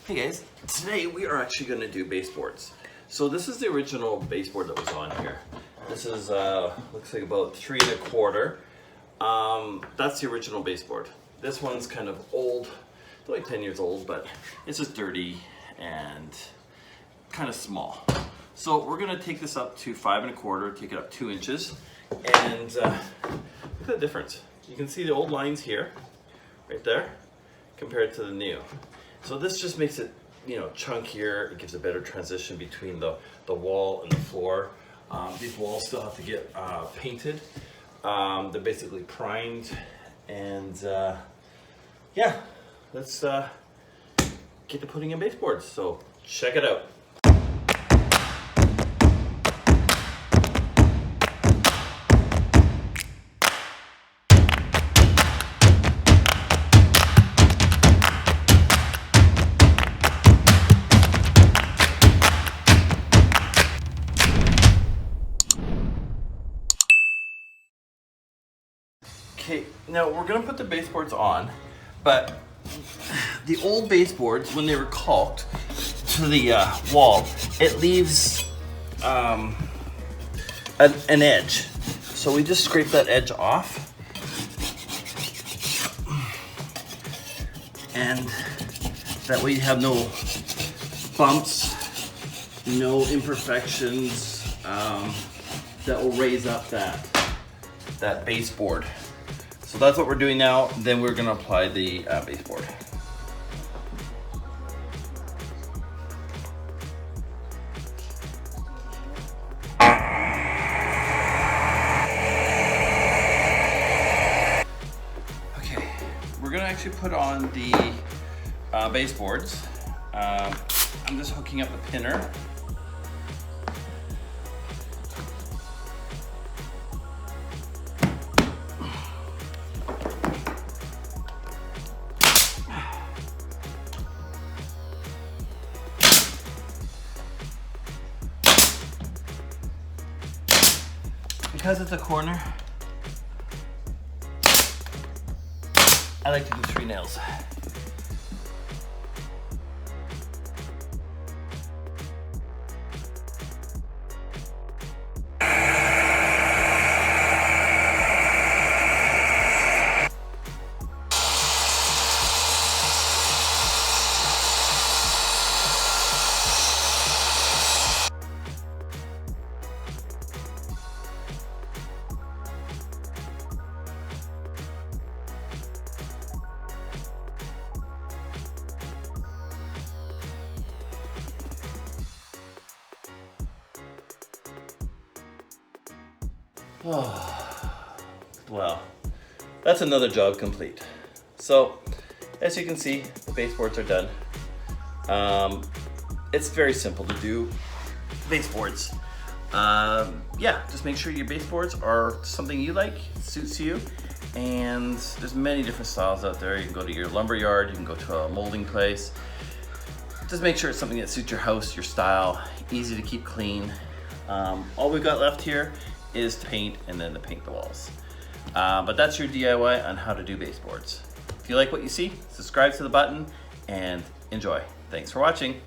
Hey guys, today we are actually going to do baseboards. So this is the original baseboard that was on here. This is looks like about 3 1/4. That's the original baseboard. This one's kind of old, it's like 10 years old, but it's just dirty and kind of small. So we're going to take this up to 5 1/4, take it up 2 inches, and look at the difference. You can see the old lines here, right there, compared to the new. So this just makes it, chunkier. It gives a better transition between the wall and the floor. These walls still have to get painted. They're basically primed, and yeah, let's get to putting in baseboards. So check it out. Okay, now we're gonna put the baseboards on, but the old baseboards, when they were caulked to the wall, it leaves an edge. So we just scrape that edge off, and that way you have no bumps, no imperfections that will raise up that baseboard. So that's what we're doing now. Then we're gonna apply the baseboard. Okay, we're gonna actually put on the baseboards. I'm just hooking up the pinner. Because it's a corner, I like to do 3 nails. Oh, well, that's another job complete. So, as you can see, the baseboards are done. It's very simple to do baseboards. Yeah, just make sure your baseboards are something you like, suits you, and there's many different styles out there. You can go to your lumber yard, you can go to a molding place. Just make sure it's something that suits your house, your style, easy to keep clean. All we've got left here is to paint, and then to paint the walls. But that's your DIY on how to do baseboards. If you like what you see, subscribe to the button and enjoy. Thanks for watching.